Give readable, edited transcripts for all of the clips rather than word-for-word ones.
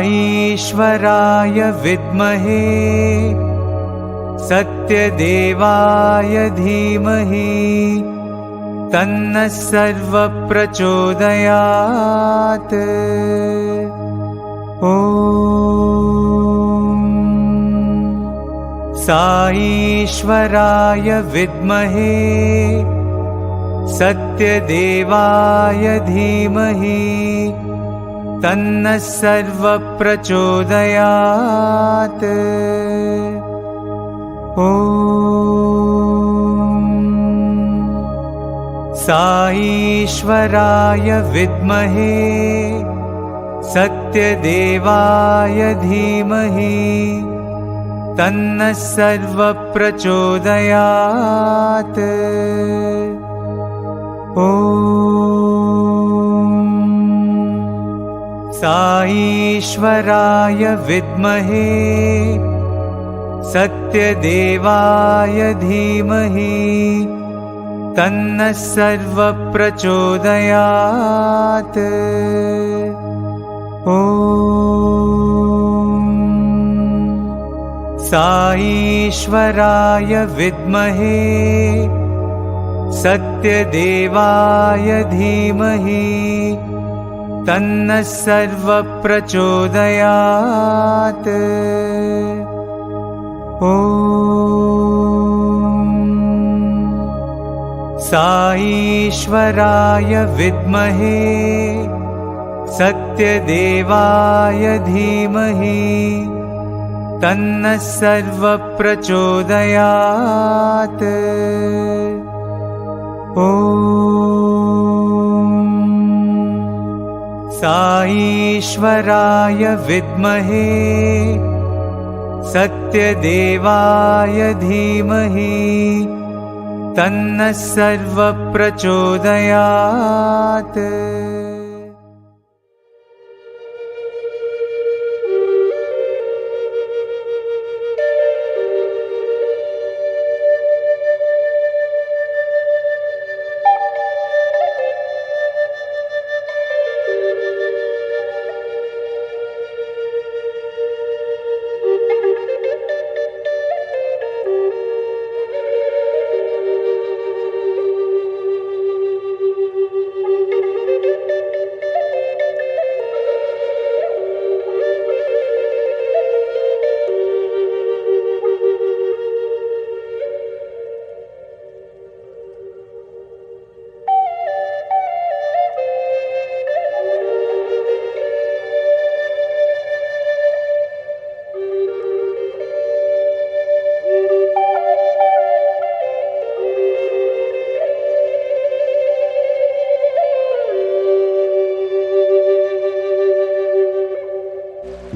ईश्वराय विद्महे सत्यदेवाय धीमहि तन्नः सर्वः प्रचोदयात्। ॐ ईश्वराय विद्महे सत्यदेवाय धीमहि तन्नः सर्वः प्रचोदयात्। ॐ ईश्वराय विद्महे सत्यदेवाय धीमहि तन्नः सर्वः प्रचोदयात्। ॐ ईश्वराय विद्महे सत्यदेवाय धीमहि तन्नः सर्वः प्रचोदयात्। ॐ ईश्वराय विद्महे सत्यदेवाय धीमहि तन्नः सर्वः प्रचोदयात्। ॐ ईश्वराय विद्महे सत्यदेवाय धीमहि तन्नः सर्वः प्रचोदयात्। ॐ ईश्वराय विद्महे सत्यदेवाय धीमहि तन्नः सर्वः प्रचोदयात्।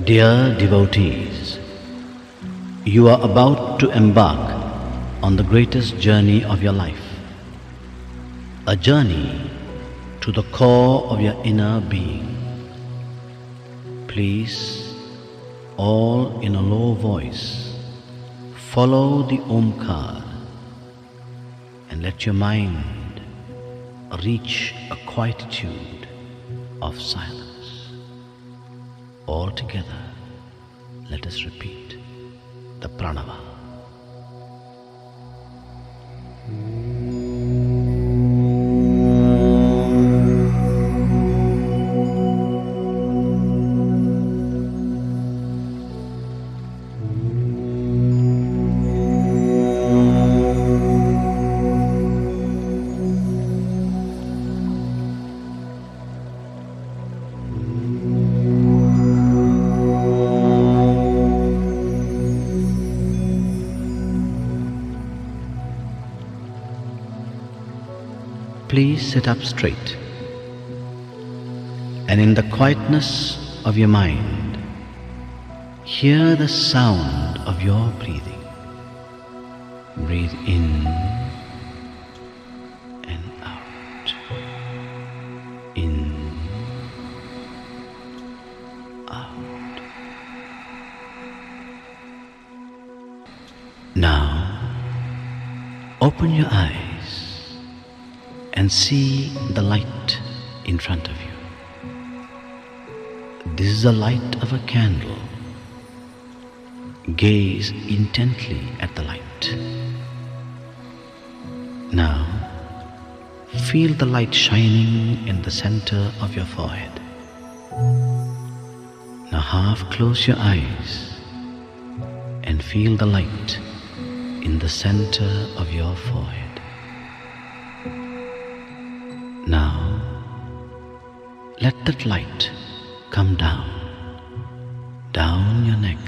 Dear devotees, you are about to embark on the greatest journey of your life, a journey to the core of your inner being. Please, all in a low voice, follow the Omkar and let your mind reach a quietude of silence. All together, let us repeat the pranava. Please sit up straight, and in the quietness of your mind, hear the sound of your breathing. Breathe in and out, in, out. Now, open your eyes and see the light in front of you. This is the light of a candle. Gaze intently at the light. Now, feel the light shining in the center of your forehead. Now half close your eyes and feel the light in the center of your forehead. Now, let that light come down your neck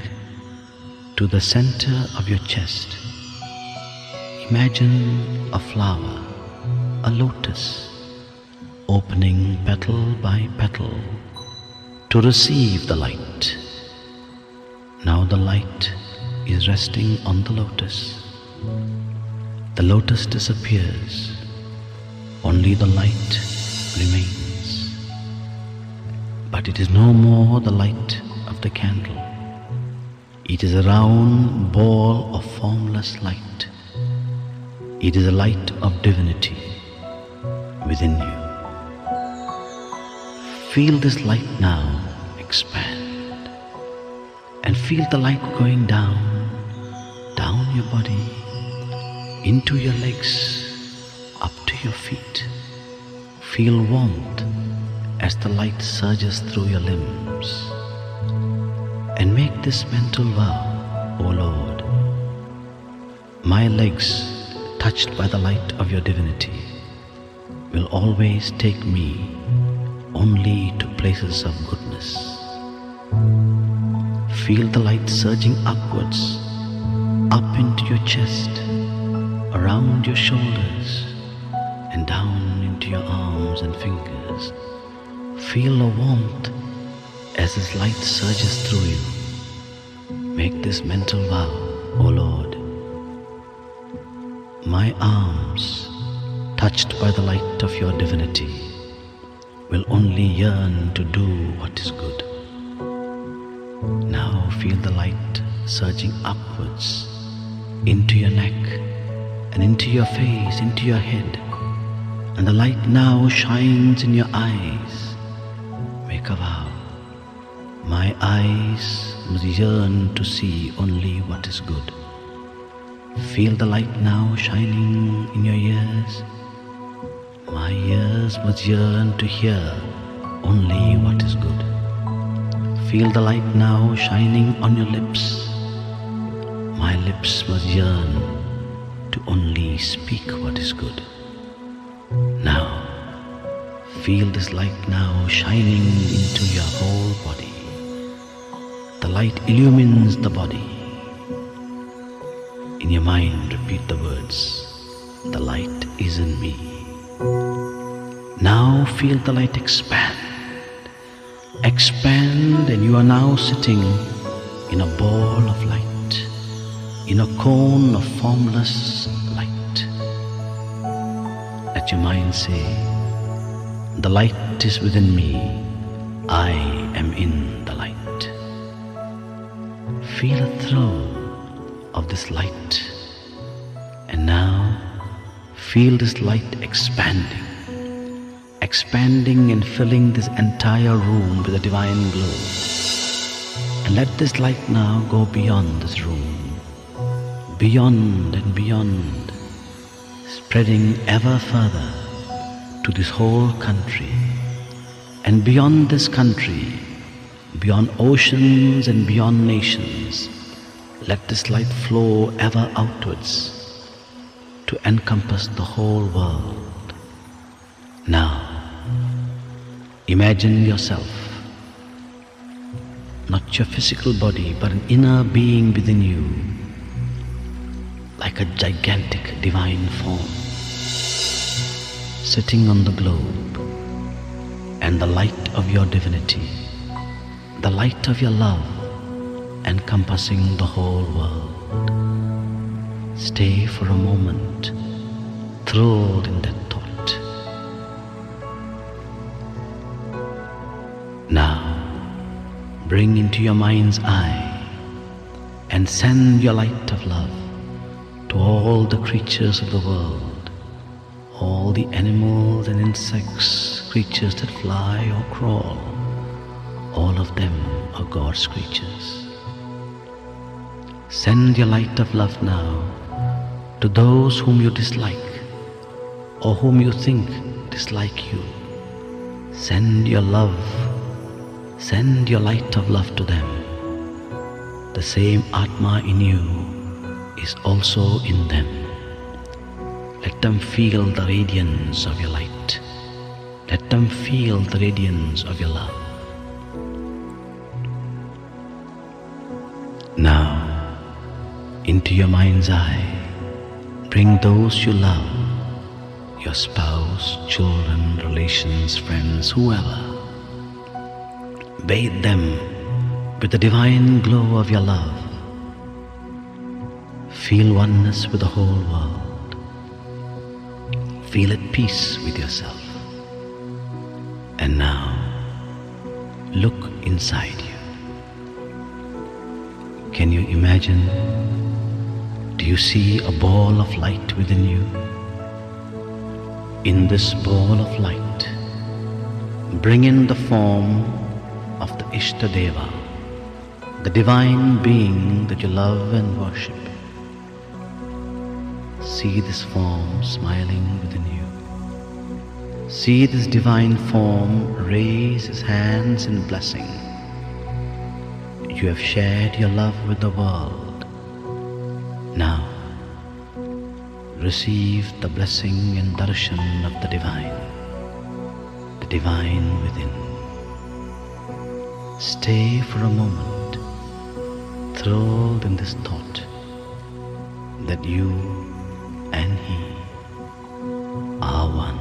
to the center of your chest. Imagine a flower, a lotus, opening petal by petal to receive the light. Now the light is resting on the lotus. The lotus disappears, only the light remains. But it is no more the light of the candle. It is a round ball of formless light. It is a light of divinity within you. Feel this light now expand, and feel the light going down your body, into your legs, up to your feet. Feel warmth as the light surges through your limbs. And make this mental vow, O Lord, my legs, touched by the light of your divinity, will always take me only to places of goodness. Feel the light surging upwards, up into your chest, around your shoulders, and down into your arms and fingers. Feel the warmth as this light surges through you. Make this mental vow, O Lord, my arms, touched by the light of your divinity, will only yearn to do what is good. Now feel the light surging upwards into your neck and into your face, into your head, and the light now shines in your eyes. Make a vow. My eyes must yearn to see only what is good. Feel the light now shining in your ears. My ears must yearn to hear only what is good. Feel the light now shining on your lips. My lips must yearn to only speak what is good. Now, feel this light now shining into your whole body. The light illumines the body. In your mind, repeat the words, the light is in me. Now feel the light expand. Expand, and you are now sitting in a ball of light, in a cone of formless light. Let your mind say, the light is within me, I am in the light. Feel a thrill of this light, and now feel this light expanding and filling this entire room with a divine glow. And let this light now go beyond this room, beyond and beyond, spreading ever further to this whole country, and beyond this country, beyond oceans and beyond nations. Let this light flow ever outwards to encompass the whole world. Now, imagine yourself, not your physical body, but an inner being within you, like a gigantic divine form, sitting on the globe, and the light of your divinity, the light of your love, encompassing the whole world. Stay for a moment, thrilled in that thought. Now, bring into your mind's eye and send your light of love to all the creatures of the world, all the animals and insects, creatures that fly or crawl, All of them are God's creatures. Send your light of love now to those whom you dislike or whom you think dislike you. Send your love, send your light of love to them. The same Atma in you is also in them. Let them feel the radiance of your light. Let them feel the radiance of your love. Now, into your mind's eye, bring those you love, your spouse, children, relations, friends, whoever. Bathe them with the divine glow of your love. Feel oneness with the whole world. Feel at peace with yourself. And now, look inside you. Can you imagine? Do you see a ball of light within you? In this ball of light, bring in the form of the Ishtadeva, the divine being that you love and worship. See this form smiling within you. See this divine form raise his hands in blessing. You have shared your love with the world. Now, receive the blessing and darshan of the divine within. Stay for a moment, thrilled in this thought that you and he are one.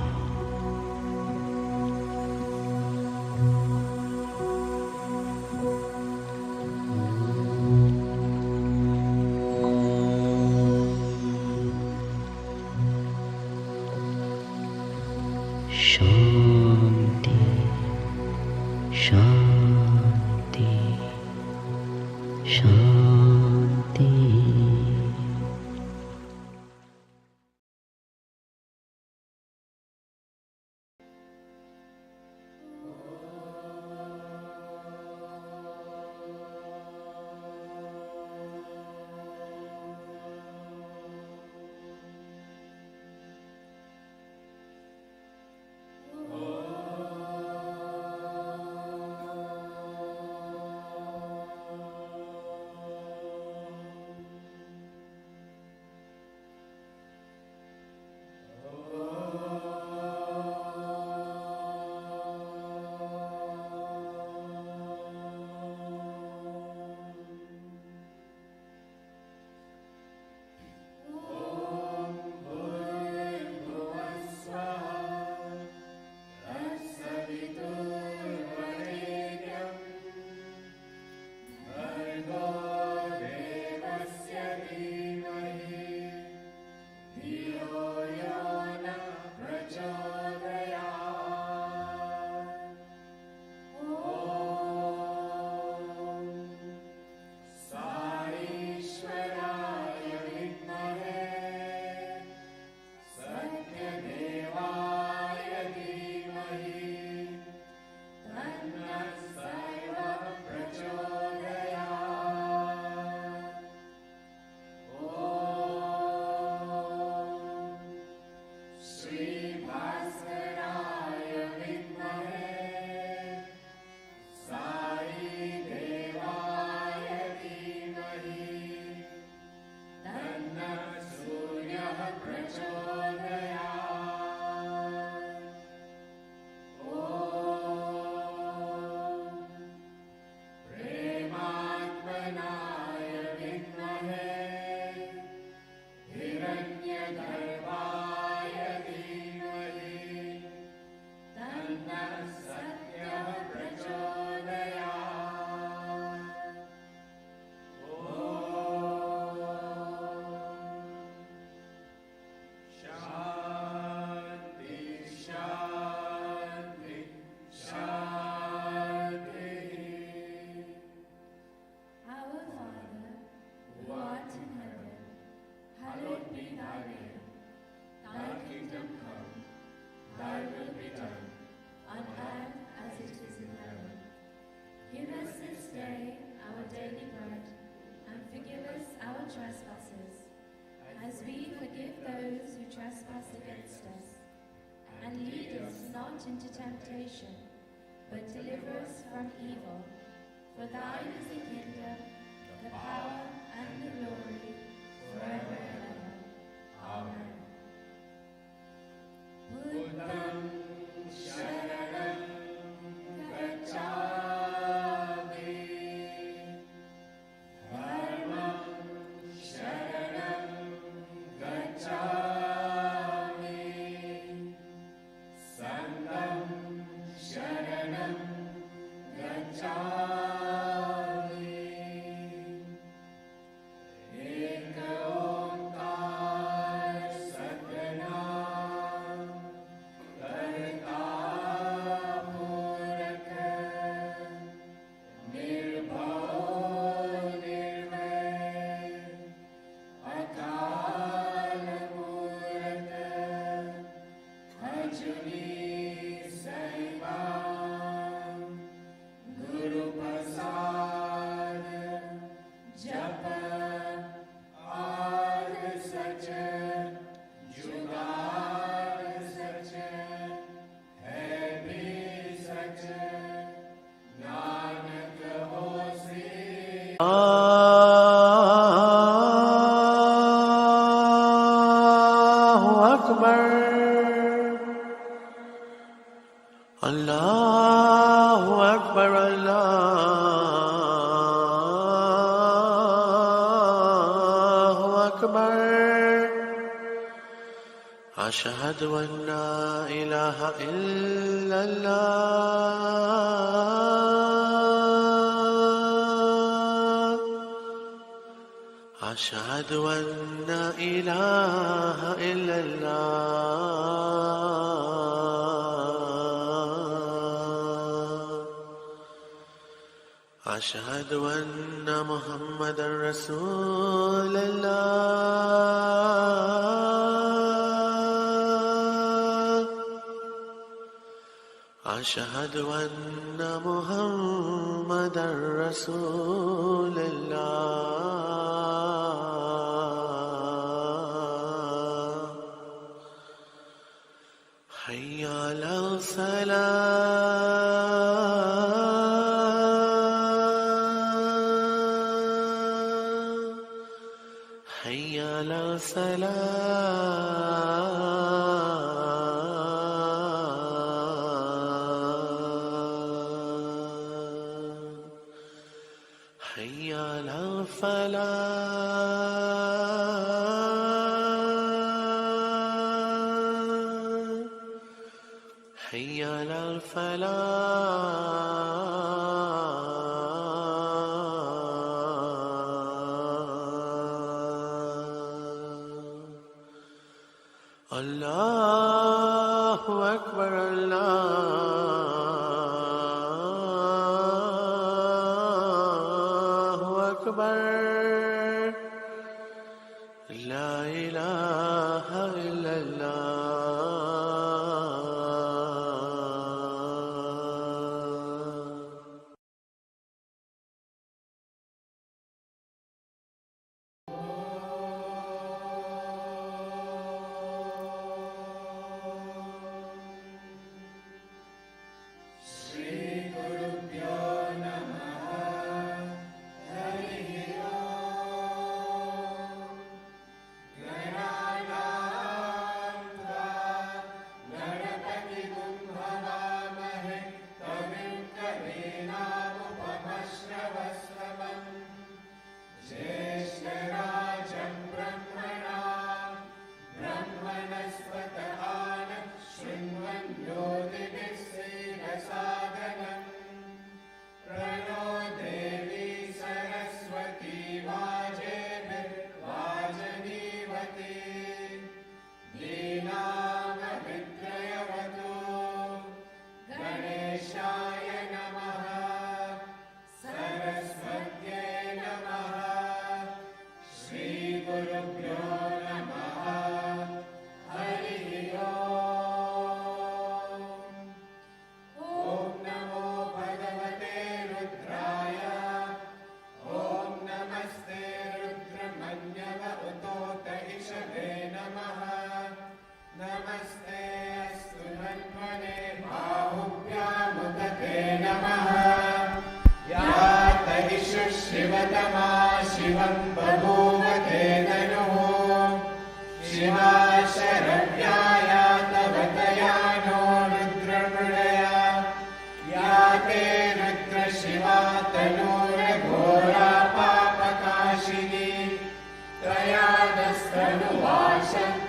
Shanti, Shanti, Shanti. not into temptation, but deliver us from evil. For thine is the kingdom, the power, and the glory, forever and ever. Amen. Buddham Sharanam Gacchami, Dharmam Sharanam Gacchami, Sangham Sharanam Gacchami. Eka Omkar Satnam Karta Muraka Nirbhav Nirvay Akala Muraka Ajuni Saivam Guru Prasad Japa Ad Sacha Jugad Sacha Hai bhi Sacha Nanak Hosi. Allahu Akbar, Allahu Akbar. Ashhadu an la ilaha illallah. Ashhadu an la ilaha illallah. Ashhadu anna Muhammadan Rasulullah. Ashhadu anna Muhammadan Rasulullah. Hayya ala salah. Hayya ala salah. Hayya ala falah. Hayya ala falah. Allahu Akbar, Allahu Akbar. La ilaha illallah.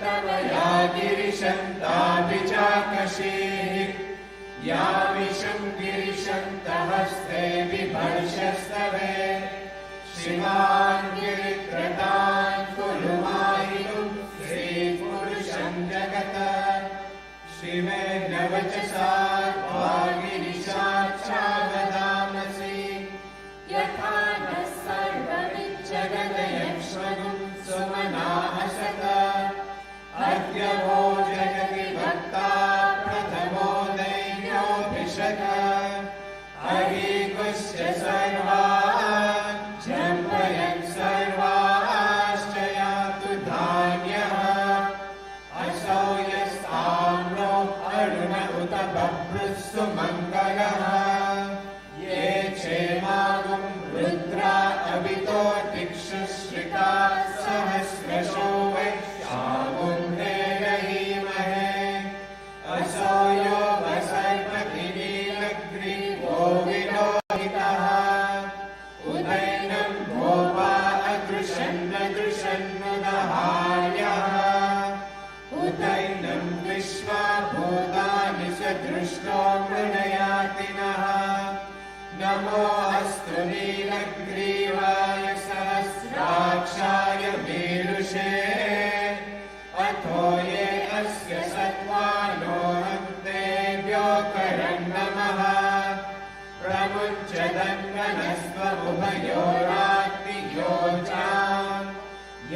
तव या गिरिशन्ताभिचाकशीः यामिषं गिरिशन्तहस्ते बिभर्षस्तवे शिवान् गिरित्रतान् कुलुमायितुं श्रीपुरुषं जगत श्रीमेन वचसा त्वा गिरिशाच्छावदामसि यथा नः सर्वमिज्जगदयक्ष्मगुं सुमनाः सत अद्य वो जगति भक्ता प्रथमो दैव्योऽभिषक हरिगुश्च सर्वान् जम्पयन् सर्वाश्च यातु धान्यः असौ यस्ताम्रो अरुण उत बभ्रुः सुमङ्गलः ये क्षेमागुं रुद्रा अभितो दिक्षुश्रिता सहस्रशो वैश्यागुं देवहीमहे असौ यो वसर्पतिनीलग्रीवो विलोहितः उदैनं भोपा अदृशन्नदृशन्नुदहार्यः उदैनं विश्वा भूतानि स दृष्टो मृणयातिनः नमो अस्तु नीलग्रीवाय सहस्राक्षाय वीरुषे अथो ये अस्य सत्त्वानो हन्तेभ्यो करन् नमः प्रमुञ्चदन्वनस्त्वमुभयोरात्तियोजाम्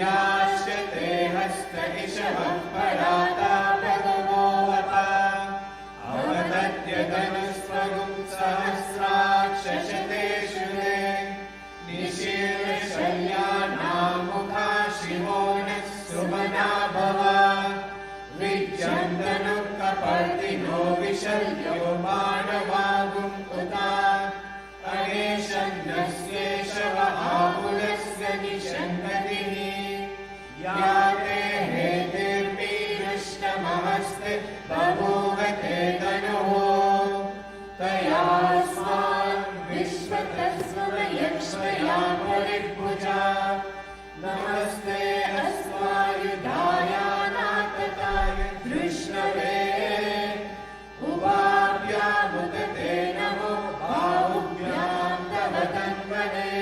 याश्च ते हस्त इषवः पराता भगवोऽप अवदत्यदनुस्वगुं सहस्राक्षशतेषु ते निशीर्णशल्यानामुखा शिवो नः सुमना भव विज्यन्दनुकपर्दिनो विशल्यो मानवागुम् उता अनेशन्नस्येषव आहुलस्य निषङ्गतिः या ते हेतिर्मीरुष्टमहस्ते बभूव ते तनुः तयास्मान् विश्वतस्वयक्ष्मया परिभुजा नमस्ते अस्वायुधाय नातताय धृष्णवे उभाभ्यामुदते नमो बाहुभ्यां तव तन्वने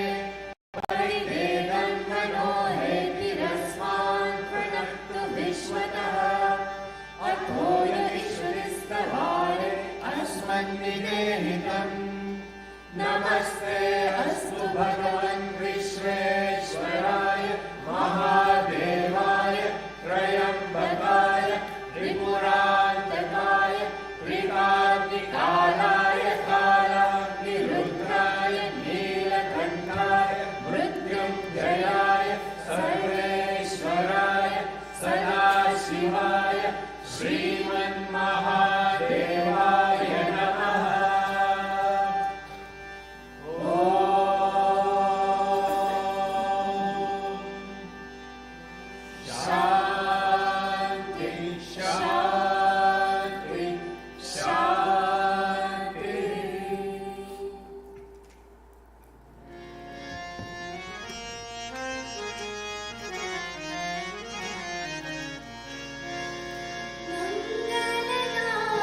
परिते तन्वनो हेतिरस्मान् प्रणक्तु विश्वतः अथो यदीश्वरिस्तवाय अस्मन्निदेहितम् नमस्ते अस्तु भगवन् विश्वेश्वराय महादेवाय त्रयम्बकाय त्रिपुरान्तकाय त्रिकाग्निकालाय कालाग्निरुद्राय नीलकण्ठाय मृत्युञ्जयाय सर्वेश्वराय सदाशिवाय श्रीमन्महादेवाय नमः। शान्ति शान्ति शान्ति। मङ्गलदायकाय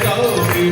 Gauri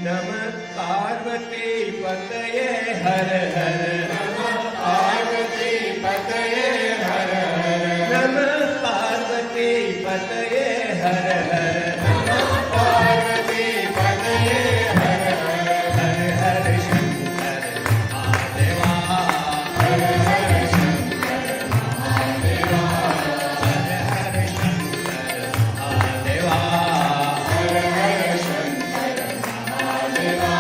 नमः पार्वती पतये हर हर नमः पार्वती पतये हर हर नमः पार्वती पतये हर हर नमः पार्वती पतये हर हर हर हर शंकर महादेवा हर हर शंकर महादेवा हर हर शंकर महादेवा हर हर शंकर महादेवा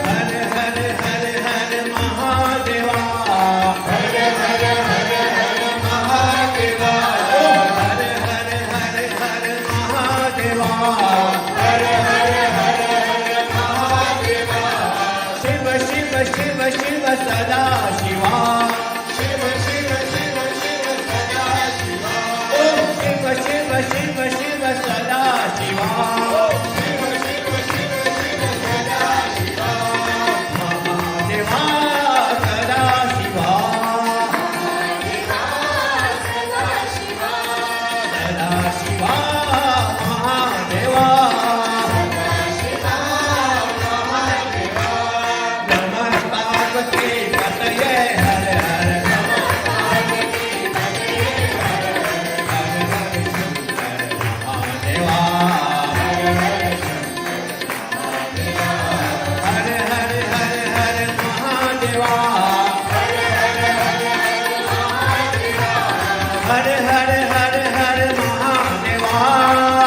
हर हर हर हर महादेवा हर हर हर हर महादेवा हर हर हर हर महादेवा हर हर हर हर महादेवा शिव शिव शिव शिव सदा शिवा शिव शिव शिव शिव सदा शिवा ओम शिव शिव शिव शिव सदा शिवा शिव शिव शिव शिव सदा शिवा महादेवा सदा शिवा सदा शिवा महादेवा नमः पार्वती पतये हर हर नमः पार्वती पतये हर हर हर शंकर महादेवा हर हर शंकर महादेवा हर हर हर हर महादेवा हर हर हर महादेवा हर हर हर हर महादेवा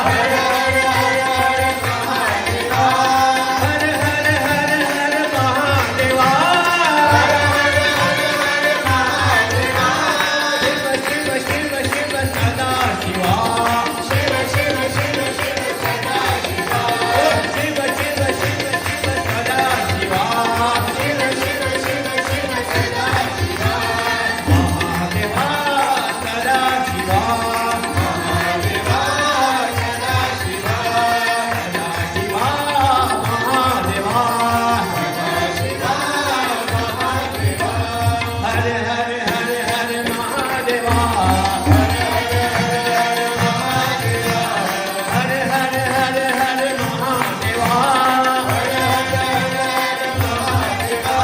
हर हर हर हर महादेवा हर हर हर हर महादेवा हर हर हर हर महादेवा शिव शिव शिव शिव सदा शिवा शिव शिव शिव शिव सदा शिवा ओम शिव शिव शिव शिव सदा शिवा शिव शिव शिव शिव सदा शिवा महादेवा सदा शिवा महादेवा सदा शिवा सदा शिवा महादेवा सदा शिवा महादेवा हर हर हर हर महादेवा हर हर हर हर महादेवा हर हर हर हर महादेवा हर हर हर हर महादेवा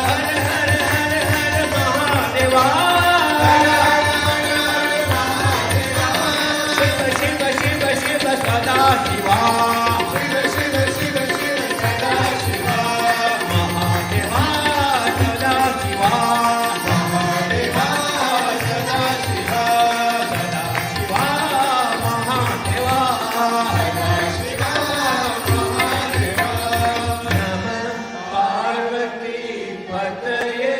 हर हर हर हर महादेवा हर हर हर शिव शिव शिव शिव सदा शिवा शिव शिव शिव शिव सदा शिवा महादेवा सदा शिवा महादेवा सदा शिवा सदा शिवा महादेवा सदा शिवा महादेवा नमः पार्वती पतये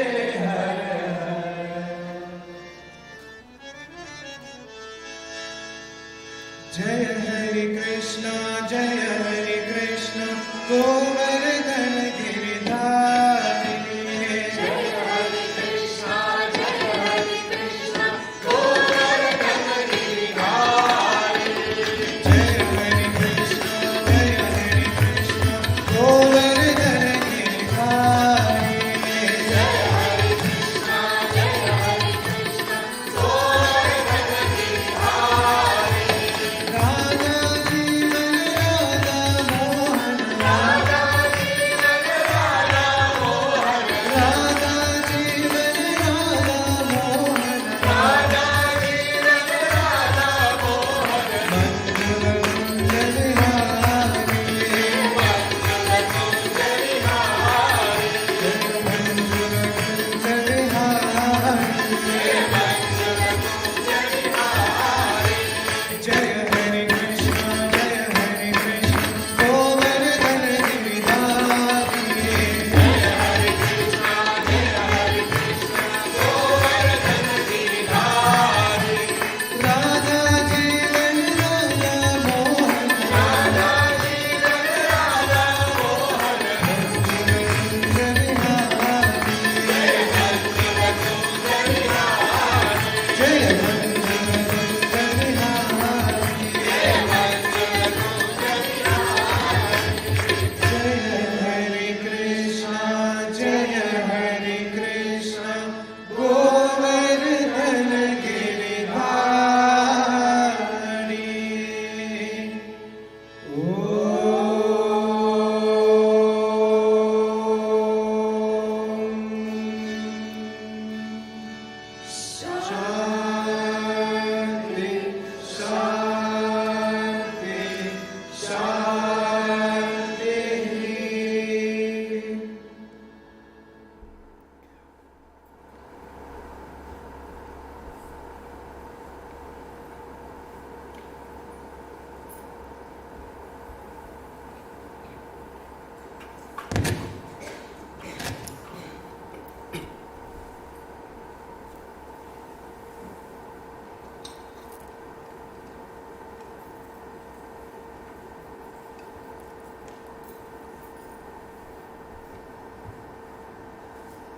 हर हर जय हरि कृष्ण गोवर्धन गिरिधारी जय हरि कृष्ण गोवर्धन गिरिधारी जय हरि कृष्ण गोवर्धन गिरिधारी जय हरि कृष्ण गोवर्धन गिरिधारी राधा जीवन Radha Mohan Radha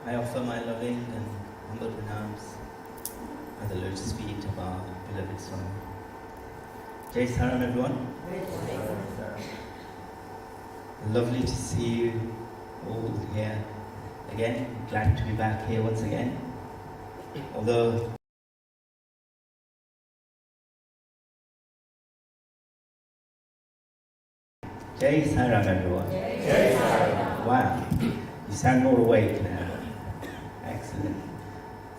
I offer my loving and humble pranams at the lotus feet of our beloved Swami. Jai Saram, everyone. Lovely to see you all here again. Glad to be back here once again. Although Jai Saram, everyone. Jai Saram. Wow, you sound more awake now. Excellent.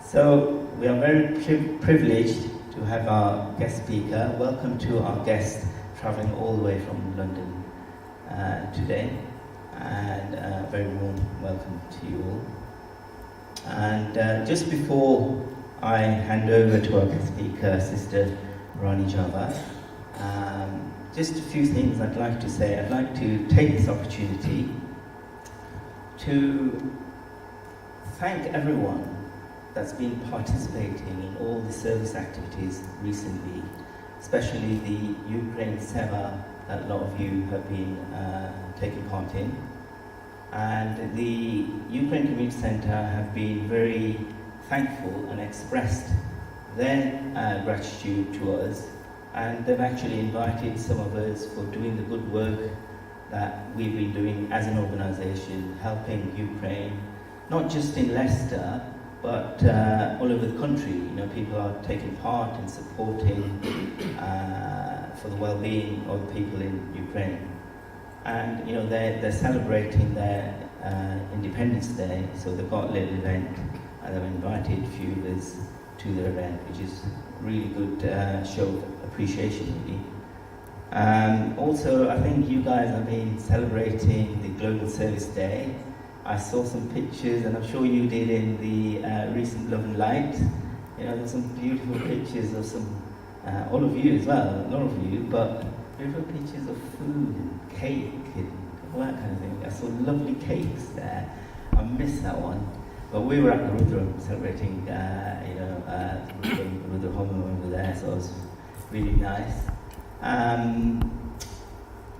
So we are very privileged to have our guest speaker. Welcome to our guest traveling all the way from London today, and a very warm welcome to you all. And just before I hand over to our guest speaker, Sister Rani Java, just a few things I'd like to say. I'd like to take this opportunity to thank everyone that's been participating in all the service activities recently, especially the Ukraine Seva that a lot of you have been taking part in. And the Ukraine Community Centre have been very thankful and expressed their gratitude to us, and they've actually invited some of us for doing the good work that we've been doing as an organisation, helping Ukraine, not just in Leicester, but all over the country. You know, people are taking part in supporting for the well-being of the people in Ukraine. And you know, they're celebrating their Independence Day, so they've got a little event, and they've invited a few of us to their event, which is really good show of appreciation, really. Also, I think you guys have been celebrating the Global Service Day. I saw some pictures, and I'm sure you did in the recent Love and Light. You know, there's some beautiful pictures of some, all of you as well, a lot of you, but beautiful pictures of food and cake and all that kind of thing. I saw lovely cakes there. I missed that one. But we were at the Rudra celebrating, Rudra Home over there, so it was really nice.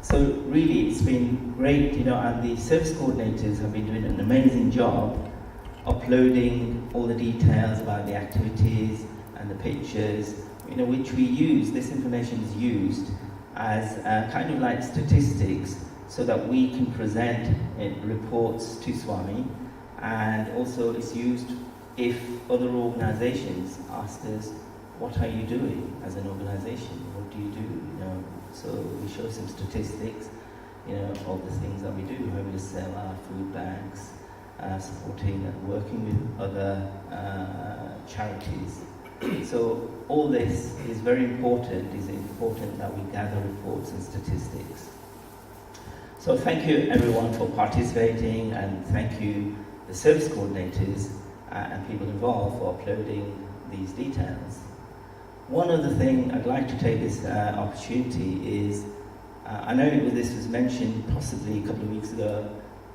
So really, it's been great, you know, and the service coordinators have been doing an amazing job uploading all the details about the activities and the pictures, you know, which we use. This information is used as kind of like statistics, so that we can present reports to Swami. And also it's used if other organizations ask us, what are you doing as an organization? What do you do? You know, so we show some statistics, you know, of the things that we do, how we sell our food banks, supporting and working with other charities. So all this is very important. It's important that we gather reports and statistics. So thank you everyone for participating, and thank you the service coordinators and people involved for uploading these details. One other thing I'd like to take this opportunity is, I know this was mentioned possibly a couple of weeks ago,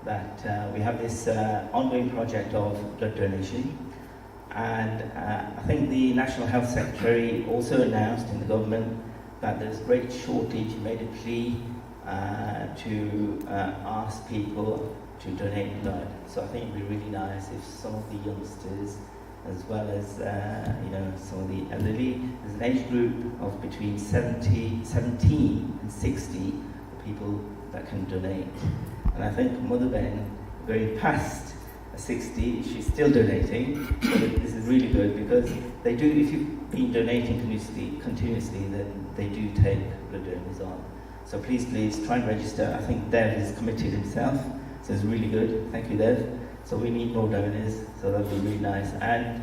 that we have this ongoing project of blood donation, and I think the National Health Secretary also announced in the government that there's great shortage. He made a plea to ask people to donate blood. So I think it'd be really nice if some of the youngsters, as well as you know, some of the elderly, there's an age group of between 17 and 60, the people that can donate. And I think Mother Ben, going past 60, she's still donating. So this is really good, because they do, if you've been donating continuously, then they do take blood donors on. So please try and register. I think Dev has committed himself, so it's really good. Thank you, Dev. So we need more donors, so that'd be really nice. And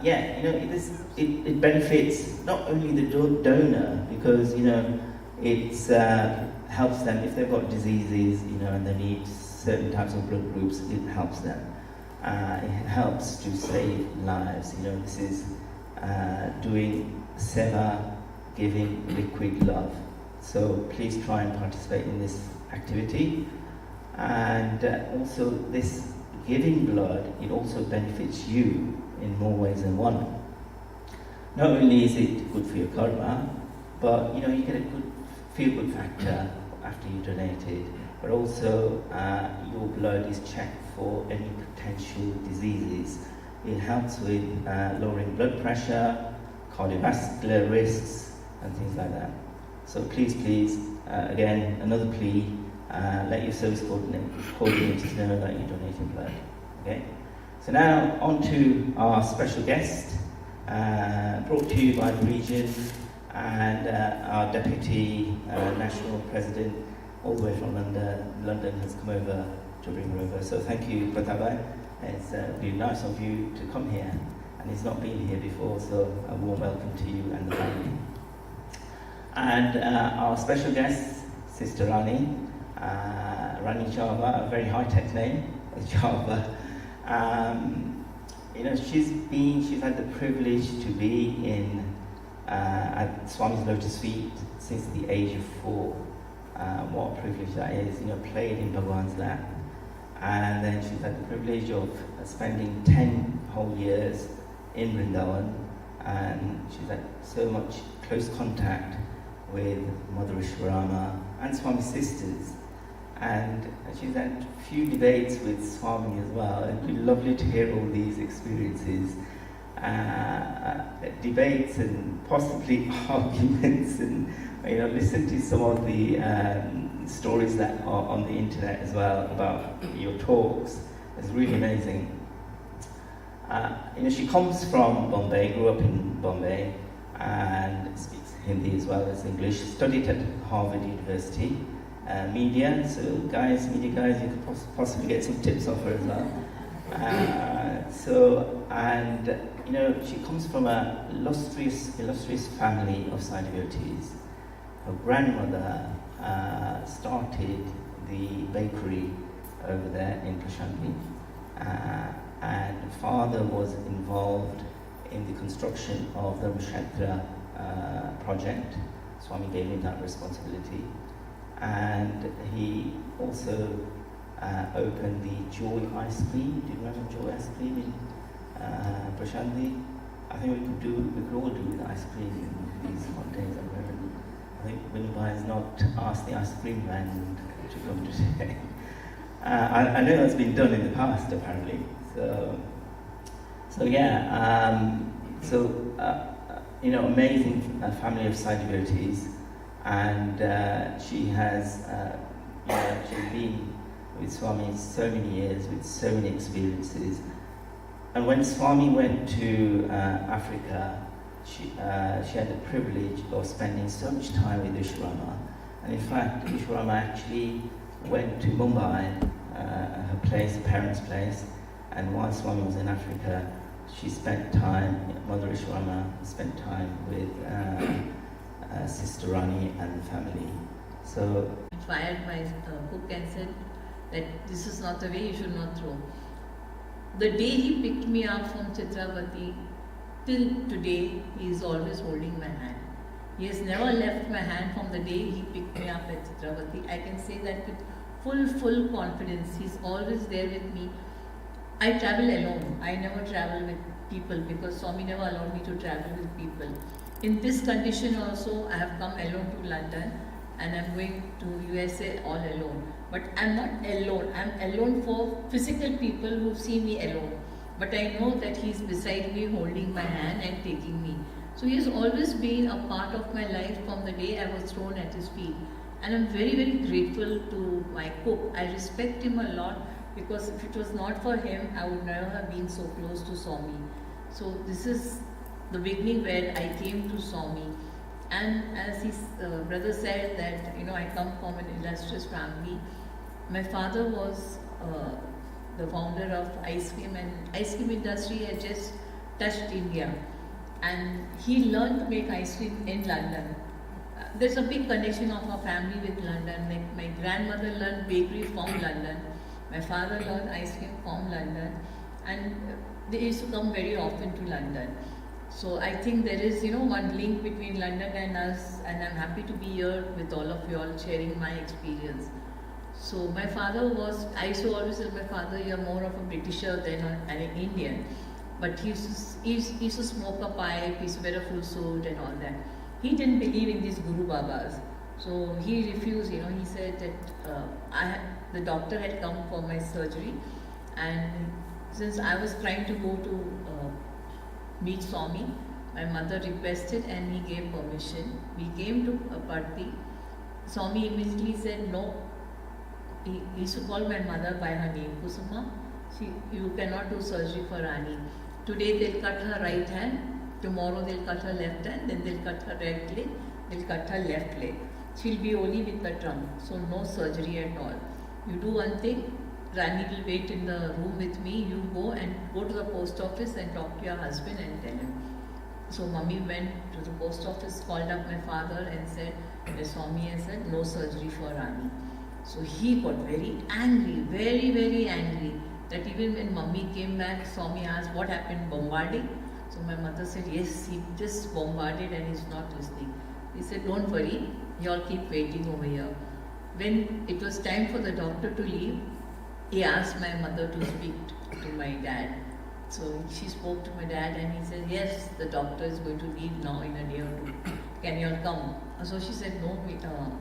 yeah, you know, it benefits not only the donor, because you know, it's helps them if they've got diseases, you know, and they need certain types of blood groups. It helps them. It helps to save lives. You know, this is doing seva, giving liquid love. So please try and participate in this activity. And also this giving blood, it also benefits you in more ways than one. Not only is it good for your karma, but you know, you get a good feel-good factor after you donated, but also your blood is checked for any potential diseases. It helps with lowering blood pressure, cardiovascular risks, and things like that. So please, again, another plea, let your service coordinators know that you're donating blood. Okay? So now on to our special guest, brought to you by the region and our Deputy National President, all the way from London has come over to bring her over. So thank you, Bhagawan. It's really nice of you to come here, and he's not been here before, so a warm welcome to you and the family. And our special guest, Sister Rani Java, a very high-tech name, Java. She's had the privilege to be at Swami's Lotus Feet since the age of 4. What a privilege that is, played in Bhagawan's lap. And then she's had the privilege of spending 10 whole years in Vrindavan, and she's had so much close contact with Mother Easwaramma and Swami's sisters. And she's had a few debates with Swami as well. It'd be lovely to hear all these experiences, debates and possibly arguments, and listen to some of the stories that are on the internet as well about your talks. It's really amazing. She comes from Bombay, grew up in Bombay, and speaks Hindi as well as English. Studied at Harvard University. Media, so media guys, you could possibly get some tips off her as well. She comes from a illustrious family of Sai devotees. Her grandmother started the bakery over there in Prashanti, and father was involved in the construction of the Mashatra project. Swami gave him that responsibility. And he also opened the Joy Ice Cream. Do you remember Joy Ice Cream in Prashanti? I think we could all do with ice cream in these hot days. I think Vinubhai has not asked the ice cream man to come today. I know that's been done in the past apparently. Amazing family of Sai devotees. And she has she's been with Swami so many years, with so many experiences. And when Swami went to Africa, she had the privilege of spending so much time with Easwaramma. And in fact, Easwaramma actually went to Mumbai, her parents' place, and while Swami was in Africa, she spent time, Mother Easwaramma spent time with Sister Rani and the family. So fired my cook and said that this is not the way, you should not throw. The day he picked me up from Chitravati till today, he is always holding my hand. He has never left my hand from the day he picked me up at Chitravati. I can say that with full confidence. He's always there with me. I travel alone. I never travel with people because Swami never allowed me to travel with people. In this condition also, I have come alone to London and I'm going to USA all alone. But I'm not alone. I'm alone for physical people who see me alone. But I know that he's beside me, holding my hand and taking me. So he has always been a part of my life from the day I was thrown at his feet. And I'm very, very grateful to my cook. I respect him a lot because if it was not for him, I would never have been so close to Swami. So this is the beginning where I came to Swami. And as his brother said that, I come from an illustrious family. My father was the founder of ice cream, and ice cream industry had just touched India. And he learned to make ice cream in London. There's a big connection of our family with London. Like my grandmother learned bakery from London. My father learned ice cream from London. And they used to come very often to London. So I think there is, one link between London and us, and I'm happy to be here with all of you all sharing my experience. So my father I used to always tell my father, you're more of a Britisher than an Indian. But he used to smoke a pipe, he used to wear a full suit and all that. He didn't believe in these Guru Babas. So he refused, he said that the doctor had come for my surgery, and since I was trying to go to meet Swami, my mother requested and he gave permission. We came to Parthi. Swami immediately said no. He used to call my mother by her name, Kusuma. You cannot do surgery for Rani. Today they'll cut her right hand, tomorrow they'll cut her left hand, then they'll cut her right leg, they'll cut her left leg. She'll be only with the trunk, so no surgery at all. You do one thing, Rani will wait in the room with me, you go to the post office and talk to your husband and tell him. So mummy went to the post office, called up my father and said, the Swami has said no surgery for Rani. So he got very angry, very, very angry, that even when mummy came back, Swami asked, what happened, bombarding? So my mother said, yes, he just bombarded and he's not listening. He said, don't worry, you all keep waiting over here. When it was time for the doctor to leave, he asked my mother to speak to my dad. So she spoke to my dad and he said, yes, the doctor is going to leave now in a day or two. Can you all come? So she said, no,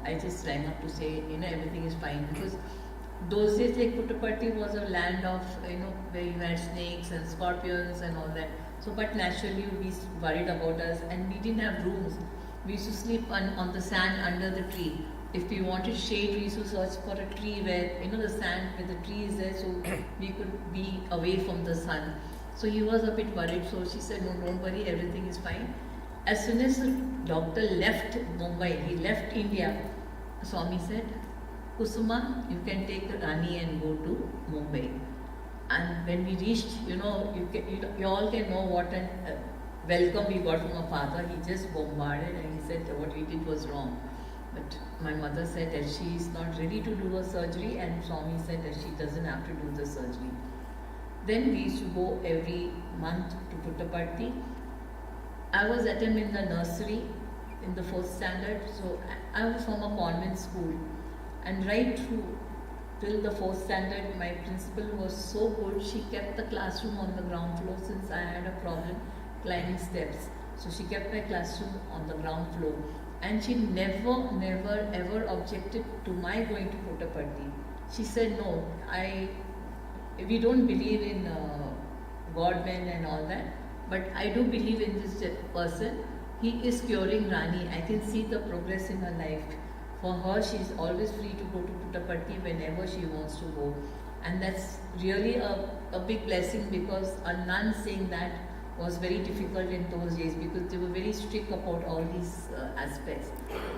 I just rang up to say, everything is fine. Because those days, like Puttaparthi was a land of, where you had snakes and scorpions and all that. So, but naturally you would be worried about us, and we didn't have rooms. We used to sleep on the sand under the tree. If we wanted shade, we used to search for a tree where, the sand where the tree is there, so we could be away from the sun. So he was a bit worried, so she said, no, don't worry, everything is fine. As soon as the doctor left Mumbai, he left India, Swami said, Kusuma, you can take the Rani and go to Mumbai. And when we reached, you all can know what a welcome we got from our father. He just bombarded and he said what we did was wrong. But my mother said that she is not ready to do a surgery, and Swami said that she doesn't have to do the surgery. Then we used to go every month to Puttaparthi. I was at him in the nursery, in the 4th standard, so I was from a convent school. And right through till the 4th standard, my principal was so good, she kept the classroom on the ground floor since I had a problem climbing steps. So she kept my classroom on the ground floor. And she never, ever objected to my going to Puttaparthi. She said, no, we don't believe in God-men and all that, but I do believe in this person. He is curing Rani. I can see the progress in her life. For her, she is always free to go to Puttaparthi whenever she wants to go. And that's really a big blessing, because a nun saying that was very difficult in those days, because they were very strict about all these aspects.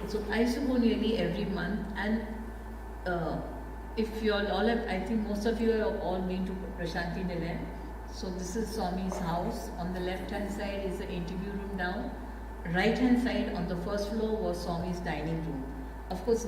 So I used to go nearly every month, and if you all have, I think most of you have all been to Prashanti Nilayam. So this is Swami's house. On the left hand side is the interview room down. Right hand side on the first floor was Swami's dining room. Of course,